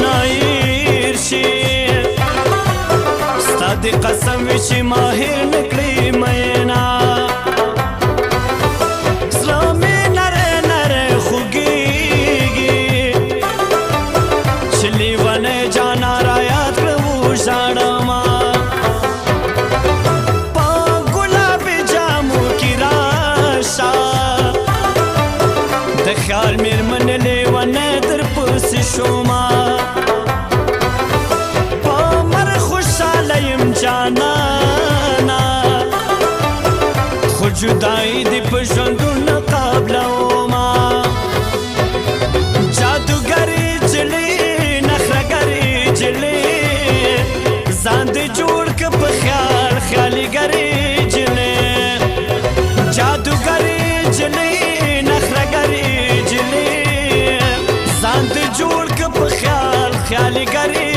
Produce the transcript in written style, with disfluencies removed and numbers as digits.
نایر شي ستا د قسم وي چې ماهر نکړي مینا زړه مې نری نری خوږېږي چې لیونی جانا را یاد کړه وژاړمه په ګلابي جامو کې راشه د خیال مېرمن لیونی در پسې شومه په مر خوشحاله یم جانانه خو جدایي دې په ژوندونه قبلومه جادوګرې جلې نخرهګرې جلې ځان دې جوړ که په خیال خیالګرې جلې جادوګرې جلې نخرهګرې جلې ځان دې جوړ که په خیال خیالګرې